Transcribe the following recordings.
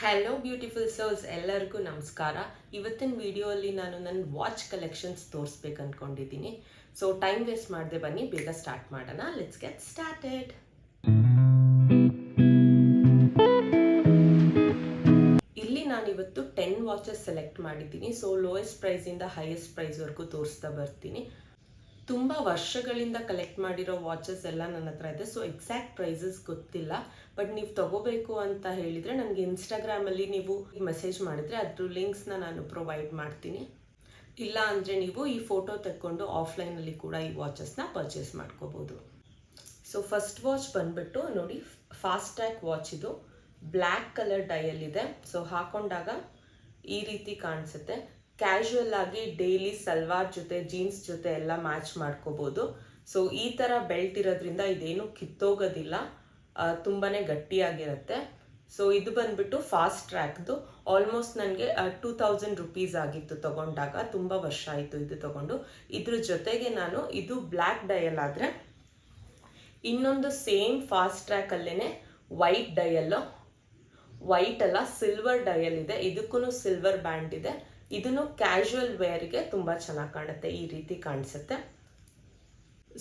Hello beautiful souls, ಎಲ್ಲರಿಗೂ ನಮಸ್ಕಾರ. ಇವತ್ತಿನ ವಿಡಿಯೋಲಿ ನಾನು ನನ್ನ ವಾಚ್ ಕಲೆಕ್ಷನ್ಸ್ ತೋರಿಸ್ಬೇಕು ಅಂದ್ಕೊಂಡಿದ್ದೀನಿ. ಸೊ ಟೈಮ್ ವೇಸ್ಟ್ ಮಾಡದೆ ಬನ್ನಿ, ಬೇಗ ಸ್ಟಾರ್ಟ್ ಮಾಡೋಣ. Let's get started. ಇಲ್ಲಿ ನಾನಿವತ್ತು 10 ವಾಚಸ್ ಸೆಲೆಕ್ಟ್ ಮಾಡಿದ್ದೀನಿ. ಸೊ ಲೋಯೆಸ್ಟ್ ಪ್ರೈಸಿಂದ ಹೈಯೆಸ್ಟ್ ಪ್ರೈಸ್ವರೆಗೂ ತೋರಿಸ್ತಾ ಬರ್ತೀನಿ. ತುಂಬ ವರ್ಷಗಳಿಂದ ಕಲೆಕ್ಟ್ ಮಾಡಿರೋ ವಾಚಸ್ ಎಲ್ಲ ನನ್ನ ಹತ್ರ ಇದೆ. ಸೊ ಎಕ್ಸಾಕ್ಟ್ ಪ್ರೈಸಸ್ ಗೊತ್ತಿಲ್ಲ, ಬಟ್ ನೀವು ತಗೋಬೇಕು ಅಂತ ಹೇಳಿದರೆ ನನಗೆ ಇನ್ಸ್ಟಾಗ್ರಾಮಲ್ಲಿ ನೀವು ಮೆಸೇಜ್ ಮಾಡಿದರೆ ಅದ್ರ ಲಿಂಕ್ಸ್ನ ನಾನು ಪ್ರೊವೈಡ್ ಮಾಡ್ತೀನಿ. ಇಲ್ಲ ಅಂದರೆ ನೀವು ಈ ಫೋಟೋ ತೆಕ್ಕೊಂಡು ಆಫ್ಲೈನಲ್ಲಿ ಕೂಡ ಈ ವಾಚಸ್ನ ಪರ್ಚೇಸ್ ಮಾಡ್ಕೋಬೋದು. ಸೊ ಫಸ್ಟ್ ವಾಚ್ ಬಂದುಬಿಟ್ಟು ನೋಡಿ, ಫಾಸ್ಟ್ ಟ್ರ್ಯಾಕ್ ವಾಚ್. ಇದು ಬ್ಲ್ಯಾಕ್ ಕಲರ್ ಡಯಲ್ಲಿದೆ. ಸೊ ಹಾಕೊಂಡಾಗ ಈ ರೀತಿ ಕಾಣಿಸುತ್ತೆ. ಕ್ಯಾಶುವಲ್ ಆಗಿ ಡೈಲಿ ಸಲ್ವಾರ್ ಜೊತೆ ಜೀನ್ಸ್ ಜೊತೆ ಎಲ್ಲ ಮ್ಯಾಚ್ ಮಾಡ್ಕೋಬೋದು. ಸೊ ಈ ಥರ ಬೆಲ್ಟ್ ಇರೋದ್ರಿಂದ ಇದೇನು ಕಿತ್ತೋಗೋದಿಲ್ಲ, ತುಂಬಾ ಗಟ್ಟಿಯಾಗಿರುತ್ತೆ. ಸೊ ಇದು ಬಂದ್ಬಿಟ್ಟು ಫಾಸ್ಟ್ ಟ್ರ್ಯಾಕ್ದು. ಆಲ್ಮೋಸ್ಟ್ ನನಗೆ 2000 ರುಪೀಸ್ ಆಗಿತ್ತು ತಗೊಂಡಾಗ. ತುಂಬ ವರ್ಷ ಆಯಿತು ಇದು ತಗೊಂಡು. ಇದ್ರ ಜೊತೆಗೆ ನಾನು ಇದು ಬ್ಲ್ಯಾಕ್ ಡಯಲ್ ಆದರೆ ಇನ್ನೊಂದು ಸೇಮ್ ಫಾಸ್ಟ್ ಟ್ರ್ಯಾಕಲ್ಲೇ ವೈಟ್ ಡಯಲ್ಲು, ವೈಟ್ ಅಲ್ಲ ಸಿಲ್ವರ್ ಡಯಲ್ ಇದೆ. ಇದಕ್ಕೂ ಸಿಲ್ವರ್ ಬ್ಯಾಂಡ್ ಇದೆ. ಇದನ್ನು ಕ್ಯಾಶುವಲ್ ವೇರ್ಗೆ ತುಂಬ ಚೆನ್ನಾಗಿ ಕಾಣುತ್ತೆ, ಈ ರೀತಿ ಕಾಣಿಸುತ್ತೆ.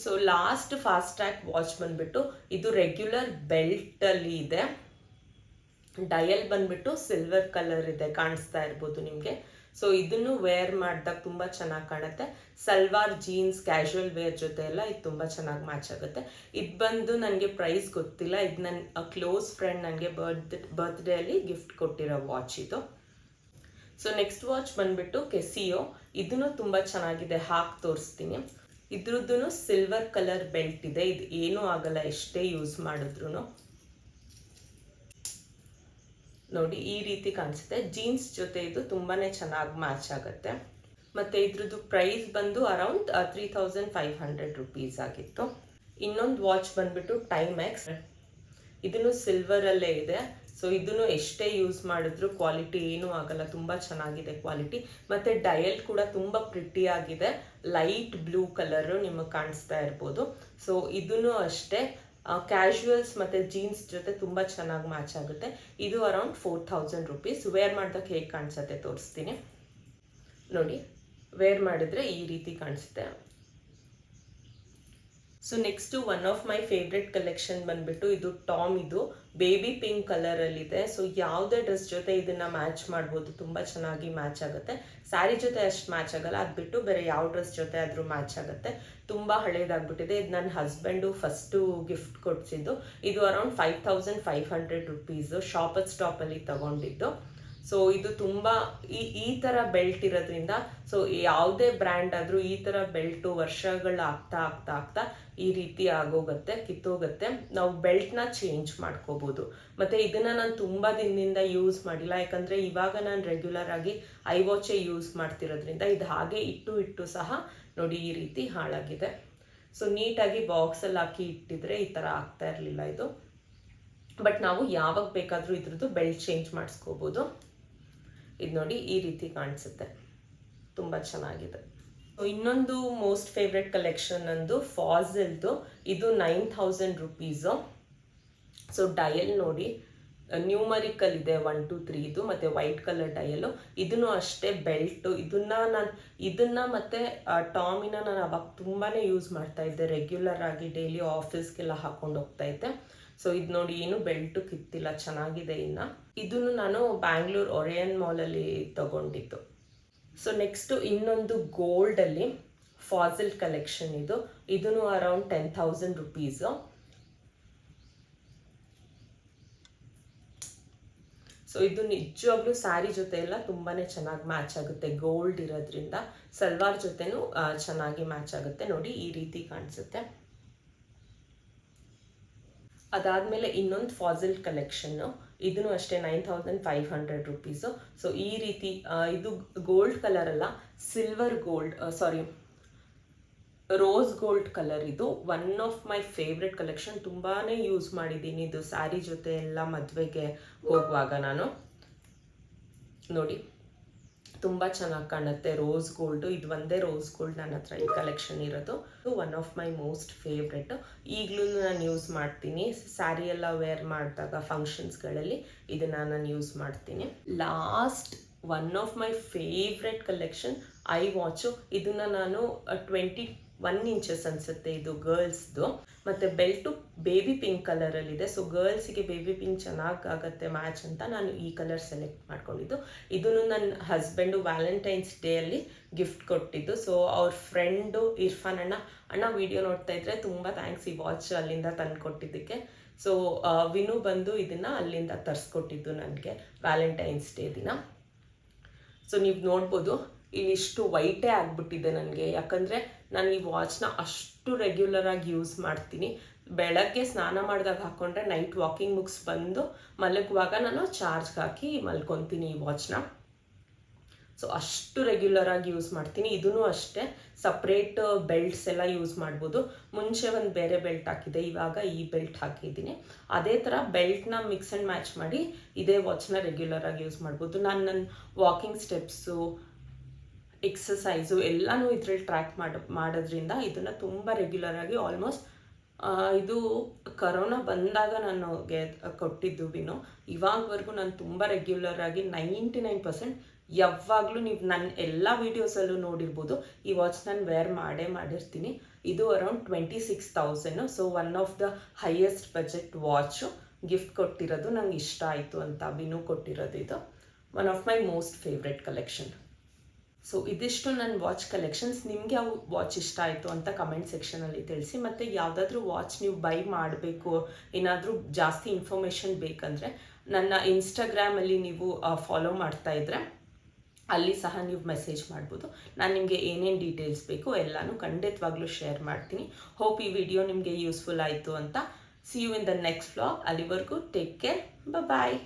So last fast track watch ಬಂದ್ಬಿಟ್ಟು ಇದು ರೆಗ್ಯುಲರ್ ಬೆಲ್ಟಲ್ಲಿ ಇದೆ. ಡಯಲ್ ಬಂದ್ಬಿಟ್ಟು ಸಿಲ್ವರ್ ಕಲರ್ ಇದೆ, ಕಾಣಿಸ್ತಾ ಇರ್ಬೋದು ನಿಮಗೆ. ಸೊ ಇದನ್ನು ವೇರ್ ಮಾಡಿದಾಗ ತುಂಬ ಚೆನ್ನಾಗಿ ಕಾಣುತ್ತೆ. ಸಲ್ವಾರ್ ಜೀನ್ಸ್ ಕ್ಯಾಶುವಲ್ ವೇರ್ ಜೊತೆ ಎಲ್ಲ ಇದು ತುಂಬ ಚೆನ್ನಾಗಿ ಮ್ಯಾಚ್ ಆಗುತ್ತೆ. ಇದು ಬಂದು ನನಗೆ ಪ್ರೈಸ್ ಗೊತ್ತಿಲ್ಲ. ಇದು ನನ್ನ ಕ್ಲೋಸ್ ಫ್ರೆಂಡ್ ನನಗೆ ಬರ್ತ್ಡೇಯಲ್ಲಿ ಗಿಫ್ಟ್ ಕೊಟ್ಟಿರೋ ವಾಚ್ ಇದು. ಸೊ ನೆಕ್ಸ್ಟ್ ವಾಚ್ ಬಂದ್ಬಿಟ್ಟು ಕೆಸಿಯೋ. ಇದನ್ನು ತುಂಬ ಚೆನ್ನಾಗಿದೆ, ಹಾಕಿ ತೋರಿಸ್ತೀನಿ. ಇದ್ರದ್ದು ಸಿಲ್ವರ್ ಕಲರ್ ಬೆಲ್ಟ್ ಇದೆ. ಇದು ಏನೂ ಆಗಲ್ಲ ಎಷ್ಟೇ ಯೂಸ್ ಮಾಡಿದ್ರು. ನೋಡಿ ಈ ರೀತಿ ಕಾಣಿಸುತ್ತೆ. ಜೀನ್ಸ್ ಜೊತೆ ಇದು ತುಂಬಾ ಚೆನ್ನಾಗಿ ಮ್ಯಾಚ್ ಆಗುತ್ತೆ. ಮತ್ತು ಇದ್ರದ್ದು ಪ್ರೈಸ್ ಬಂದು ಅರೌಂಡ್ 3500 ರುಪೀಸ್ ಆಗಿತ್ತು. ಇನ್ನೊಂದು ವಾಚ್ ಬಂದ್ಬಿಟ್ಟು ಟೈಮ್ಯಾಕ್ಸ್. ಇದನ್ನು ಸಿಲ್ವರಲ್ಲೇ ಇದೆ. ಸೊ ಇದನ್ನು ಎಷ್ಟೇ ಯೂಸ್ ಮಾಡಿದ್ರು ಕ್ವಾಲಿಟಿ ಏನೂ ಆಗಲ್ಲ, ತುಂಬ ಚೆನ್ನಾಗಿದೆ ಕ್ವಾಲಿಟಿ. ಮತ್ತು ಡಯಲ್ ಕೂಡ ತುಂಬ ಪ್ರಿಟಿ ಆಗಿದೆ, ಲೈಟ್ ಬ್ಲೂ ಕಲರು ನಿಮಗೆ ಕಾಣಿಸ್ತಾ ಇರ್ಬೋದು. ಸೊ ಇದನ್ನು ಅಷ್ಟೇ ಕ್ಯಾಶುವಲ್ಸ್ ಮತ್ತು ಜೀನ್ಸ್ ಜೊತೆ ತುಂಬ ಚೆನ್ನಾಗಿ ಮ್ಯಾಚ್ ಆಗುತ್ತೆ. ಇದು ಅರೌಂಡ್ 4000 ರುಪೀಸ್. ವೇರ್ ಮಾಡಿದಾಗ ಹೇಗೆ ಕಾಣಿಸುತ್ತೆ ತೋರಿಸ್ತೀನಿ ನೋಡಿ. ವೇರ್ ಮಾಡಿದ್ರೆ ಈ ರೀತಿ ಕಾಣಿಸುತ್ತೆ. So next one of my favourite collection ಬಂದ್ಬಿಟ್ಟು ಇದು ಟಾಮ್. ಇದು ಬೇಬಿ ಪಿಂಕ್ ಕಲರಲ್ಲಿದೆ. ಸೊ ಯಾವುದೇ ಡ್ರೆಸ್ ಜೊತೆ ಇದನ್ನು ಮ್ಯಾಚ್ ಮಾಡ್ಬೋದು, ತುಂಬ ಚೆನ್ನಾಗಿ ಮ್ಯಾಚ್ ಆಗುತ್ತೆ. ಸ್ಯಾರಿ ಜೊತೆ ಅಷ್ಟು ಮ್ಯಾಚ್ ಆಗಲ್ಲ, ಅದು ಬಿಟ್ಟು ಬೇರೆ ಯಾವ ಡ್ರೆಸ್ ಜೊತೆ ಆದರೂ ಮ್ಯಾಚ್ ಆಗುತ್ತೆ. ತುಂಬ ಹಳೇದಾಗ್ಬಿಟ್ಟಿದೆ. ಇದು ನನ್ನ ಹಸ್ಬೆಂಡು ಫಸ್ಟು ಗಿಫ್ಟ್ ಕೊಡಿಸಿದ್ದು. ಇದು ಅರೌಂಡ್ 5500 ರುಪೀಸು, ಶಾಪರ್ ಸ್ಟಾಪಲ್ಲಿ ತಗೊಂಡಿದ್ದು. ಸೊ ಇದು ತುಂಬ ಈ ಥರ ಬೆಲ್ಟ್ ಇರೋದ್ರಿಂದ, ಸೊ ಯಾವುದೇ ಬ್ರ್ಯಾಂಡ್ ಆದರೂ ಈ ಥರ ಬೆಲ್ಟು ವರ್ಷಗಳು ಆಗ್ತಾ ಆಗ್ತಾ ಆಗ್ತಾ ಈ ರೀತಿ ಆಗೋಗುತ್ತೆ, ಕಿತ್ತೋಗುತ್ತೆ. ನಾವು ಬೆಲ್ಟ್ನ ಚೇಂಜ್ ಮಾಡ್ಕೋಬೋದು. ಮತ್ತು ಇದನ್ನು ನಾನು ತುಂಬ ದಿನದಿಂದ ಯೂಸ್ ಮಾಡಿಲ್ಲ, ಯಾಕಂದರೆ ಇವಾಗ ನಾನು ರೆಗ್ಯುಲರ್ ಆಗಿ ಐ ವಾಚೇ ಯೂಸ್ ಮಾಡ್ತಿರೋದ್ರಿಂದ ಇದು ಹಾಗೆ ಇಟ್ಟು ಸಹ ನೋಡಿ ಈ ರೀತಿ ಹಾಳಾಗಿದೆ. ಸೊ ನೀಟಾಗಿ ಬಾಕ್ಸಲ್ಲಿ ಹಾಕಿ ಇಟ್ಟಿದ್ರೆ ಈ ಥರ ಆಗ್ತಾ ಇರಲಿಲ್ಲ ಇದು. ಬಟ್ ನಾವು ಯಾವಾಗ ಬೇಕಾದರೂ ಇದ್ರದ್ದು ಬೆಲ್ಟ್ ಚೇಂಜ್ ಮಾಡಿಸ್ಕೋಬೋದು. ಇದು ನೋಡಿ ಈ ರೀತಿ ಕಾಣಿಸುತ್ತೆ, ತುಂಬ ಚೆನ್ನಾಗಿದೆ. ಇನ್ನೊಂದು ಮೋಸ್ಟ್ ಫೇವ್ರೆಟ್ ಕಲೆಕ್ಷನ್ ಅಂದು ಫಾಝಲ್ದು. ಇದು 9000 ರುಪೀಸು. ಸೊ ಡಯಲ್ ನೋಡಿ ನ್ಯೂಮರಿಕಲ್ ಇದೆ 1 2 3 ಇದು, ಮತ್ತು ವೈಟ್ ಕಲರ್ ಡಯಲ್ಲು. ಇದನ್ನು ಅಷ್ಟೇ ಬೆಲ್ಟು. ಇದನ್ನು ಮತ್ತು ಟಾಮಿನ ನಾನು ಅವಾಗ ತುಂಬಾ ಯೂಸ್ ಮಾಡ್ತಾ ಇದ್ದೆ, ರೆಗ್ಯುಲರ್ ಆಗಿ ಡೈಲಿ ಆಫೀಸ್ಗೆಲ್ಲ ಹಾಕೊಂಡು ಹೋಗ್ತಾ ಇದ್ದೆ. ಸೊ ಇದು ನೋಡಿ ಏನು ಬೆಲ್ಟು ಕಿತ್ತಿಲ್ಲ, ಚೆನ್ನಾಗಿದೆ. ಇನ್ನು ಇದನ್ನು ನಾನು ಬ್ಯಾಂಗ್ಳೂರ್ ಒರಿಯನ್ ಮಾಲಲ್ಲಿ ತಗೊಂಡಿದ್ದು. ಸೊ ನೆಕ್ಸ್ಟು ಇನ್ನೊಂದು ಗೋಲ್ಡಲ್ಲಿ ಫಾಝಲ್ ಕಲೆಕ್ಷನ್. ಇದನ್ನು ಅರೌಂಡ್ 10,000 ರುಪೀಸು. ಸೊ ಇದು ನಿಜವಾಗ್ಲೂ ಸ್ಯಾರಿ ಜೊತೆ ಎಲ್ಲ ತುಂಬಾ ಚೆನ್ನಾಗಿ ಮ್ಯಾಚ್ ಆಗುತ್ತೆ, ಗೋಲ್ಡ್ ಇರೋದ್ರಿಂದ. ಸಲ್ವಾರ್ ಜೊತೆನೂ ಚೆನ್ನಾಗಿ ಮ್ಯಾಚ್ ಆಗುತ್ತೆ. ನೋಡಿ ಈ ರೀತಿ ಕಾಣಿಸುತ್ತೆ. ಅದಾದಮೇಲೆ ಇನ್ನೊಂದು ಫಾಝಲ್ ಕಲೆಕ್ಷನ್ನು. ಇದನ್ನು ಅಷ್ಟೇ 9500 ರುಪೀಸು. ಸೊ ಈ ರೀತಿ ಇದು ಗೋಲ್ಡ್ ಕಲರ್ ಅಲ್ಲ, ಸಿಲ್ವರ್ ಗೋಲ್ಡ್, ಸಾರಿ ರೋಸ್ ಗೋಲ್ಡ್ ಕಲರ್. ಇದು one of my favourite collection. ತುಂಬಾ ಯೂಸ್ ಮಾಡಿದ್ದೀನಿ ಇದು ಸ್ಯಾರಿ ಜೊತೆ ಎಲ್ಲ ಮದುವೆಗೆ ಹೋಗುವಾಗ. ನಾನು ನೋಡಿ ತುಂಬ ಚೆನ್ನಾಗಿ ಕಾಣುತ್ತೆ. ರೋಸ್ ಗೋಲ್ಡು, ಇದು ಒಂದೇ ರೋಸ್ ಗೋಲ್ಡ್ ನನ್ನ ಹತ್ರ ಈ ಕಲೆಕ್ಷನ್ ಇರೋದು. One of my most favourite. ಈಗಲೂ ನಾನು ಯೂಸ್ ಮಾಡ್ತೀನಿ. ಸ್ಯಾರಿ ಎಲ್ಲ ವೇರ್ ಮಾಡಿದಾಗ ಫಂಕ್ಷನ್ಸ್ಗಳಲ್ಲಿ ಇದನ್ನು ನಾನು ಯೂಸ್ ಮಾಡ್ತೀನಿ. Last one of my favourite collection I watch. ಇದನ್ನು ನಾನು 21 ಇಂಚಸ್ ಅನಿಸುತ್ತೆ, ಇದು ಗರ್ಲ್ಸ್ದು. ಮತ್ತು ಬೆಲ್ಟು ಬೇಬಿ ಪಿಂಕ್ ಕಲರಲ್ಲಿದೆ. ಸೊ ಗರ್ಲ್ಸಿಗೆ ಬೇಬಿ ಪಿಂಕ್ ಚೆನ್ನಾಗಾಗತ್ತೆ ಮ್ಯಾಚ್ ಅಂತ ನಾನು ಈ ಕಲರ್ ಸೆಲೆಕ್ಟ್ ಮಾಡ್ಕೊಂಡಿದ್ದು. ಇದನ್ನು ನನ್ನ ಹಸ್ಬೆಂಡು ವ್ಯಾಲೆಂಟೈನ್ಸ್ ಡೇಯಲ್ಲಿ ಗಿಫ್ಟ್ ಕೊಟ್ಟಿದ್ದು. ಸೊ ಅವ್ರ ಫ್ರೆಂಡು ಇರ್ಫಾನ್ ಅಣ್ಣ ವಿಡಿಯೋ ನೋಡ್ತಾ ಇದ್ರೆ ತುಂಬ ಥ್ಯಾಂಕ್ಸ್ ಈ ವಾಚ್ ಅಲ್ಲಿಂದ ತಂದು ಕೊಟ್ಟಿದ್ದಕ್ಕೆ. ಸೊ ವಿನು ಬಂದು ಇದನ್ನು ಅಲ್ಲಿಂದ ತರಿಸ್ಕೊಟ್ಟಿದ್ದು ನನಗೆ ವ್ಯಾಲೆಂಟೈನ್ಸ್ ಡೇ ದಿನ. ಸೊ ನೀವು ನೋಡ್ಬೋದು ಇಲ್ಲಿ ಇಷ್ಟು ವೈಟೇ ಆಗಿಬಿಟ್ಟಿದೆ ನನಗೆ, ಯಾಕಂದರೆ ನಾನು ಈ ವಾಚ್ನ ಅಷ್ಟು ರೆಗ್ಯುಲರಾಗಿ ಯೂಸ್ ಮಾಡ್ತೀನಿ. ಬೆಳಗ್ಗೆ ಸ್ನಾನ ಮಾಡಿದಾಗ ಹಾಕ್ಕೊಂಡ್ರೆ ನೈಟ್ ವಾಕಿಂಗ್ ಮುಗಿಸ್ ಬಂದು ಮಲಗುವಾಗ ನಾನು ಚಾರ್ಜ್ಗೆ ಹಾಕಿ ಮಲ್ಕೊತೀನಿ ಈ ವಾಚ್ನ. ಸೊ ಅಷ್ಟು ರೆಗ್ಯುಲರಾಗಿ ಯೂಸ್ ಮಾಡ್ತೀನಿ. ಇದೂ ಅಷ್ಟೇ ಸಪ್ರೇಟ್ ಬೆಲ್ಟ್ಸ್ ಎಲ್ಲ ಯೂಸ್ ಮಾಡ್ಬೋದು. ಮುಂಚೆ ಒಂದು ಬೇರೆ ಬೆಲ್ಟ್ ಹಾಕಿದೆ, ಇವಾಗ ಈ ಬೆಲ್ಟ್ ಹಾಕಿದ್ದೀನಿ. ಅದೇ ಥರ ಬೆಲ್ಟ್ನ ಮಿಕ್ಸ್ ಆ್ಯಂಡ್ ಮ್ಯಾಚ್ ಮಾಡಿ ಇದೇ ವಾಚ್ನ ರೆಗ್ಯುಲರಾಗಿ ಯೂಸ್ ಮಾಡ್ಬೋದು. ನಾನು ನನ್ನ ವಾಕಿಂಗ್ ಸ್ಟೆಪ್ಸು, ಎಕ್ಸಸೈಸು ಎಲ್ಲನೂ ಇದರಲ್ಲಿ ಟ್ರ್ಯಾಕ್ ಮಾಡೋದ್ರಿಂದ ಇದನ್ನು ತುಂಬ ರೆಗ್ಯುಲರಾಗಿ ಆಲ್ಮೋಸ್ಟ್ ಇದು ಕರೋನಾ ಬಂದಾಗ ನನಗೆ ಕೊಟ್ಟಿದ್ದು ವಿನು. ಇವಾಗವರೆಗೂ ನಾನು ತುಂಬ ರೆಗ್ಯುಲರಾಗಿ 99% ಯಾವಾಗಲೂ ನೀವು ನನ್ನ ಎಲ್ಲ ವೀಡಿಯೋಸಲ್ಲೂ ನೋಡಿರ್ಬೋದು ಈ ವಾಚ್ ನಾನು ವೇರ್ ಮಾಡಿರ್ತೀನಿ. ಇದು around 26,000. So one of the highest budget watch. Gift ಕೊಟ್ಟಿರೋದು ನಂಗೆ ಇಷ್ಟ ಆಯಿತು ಅಂತ ವಿನು ಕೊಟ್ಟಿರೋದು. ಇದು one of my most favourite collection. So ಇದಿಷ್ಟು ನನ್ನ ವಾಚ್ ಕಲೆಕ್ಷನ್ಸ್. ನಿಮಗೆ ಯಾವ ವಾಚ್ ಇಷ್ಟ ಆಯಿತು ಅಂತ ಕಮೆಂಟ್ ಸೆಕ್ಷನಲ್ಲಿ ತಿಳಿಸಿ. ಮತ್ತು ಯಾವುದಾದ್ರೂ ವಾಚ್ ನೀವು ಬೈ ಮಾಡಬೇಕು, ಏನಾದರೂ ಜಾಸ್ತಿ ಇನ್ಫಾರ್ಮೇಷನ್ ಬೇಕಂದರೆ ನನ್ನ ಇನ್ಸ್ಟಾಗ್ರಾಮಲ್ಲಿ ನೀವು ಫಾಲೋ ಮಾಡ್ತಾ ಇದ್ದರೆ ಅಲ್ಲಿ ಸಹ ನೀವು ಮೆಸೇಜ್ ಮಾಡ್ಬೋದು. ನಾನು ನಿಮಗೆ ಏನೇನು ಡೀಟೇಲ್ಸ್ ಬೇಕು ಎಲ್ಲನೂ ಖಂಡಿತವಾಗ್ಲೂ ಶೇರ್ ಮಾಡ್ತೀನಿ. ಹೋಪ್ ಈ ವಿಡಿಯೋ ನಿಮಗೆ ಯೂಸ್ಫುಲ್ ಆಯಿತು ಅಂತ. See you in the next vlog. ಅಲ್ಲಿವರೆಗೂ ಟೇಕ್ ಕೇರ್, ಬಾಯ್.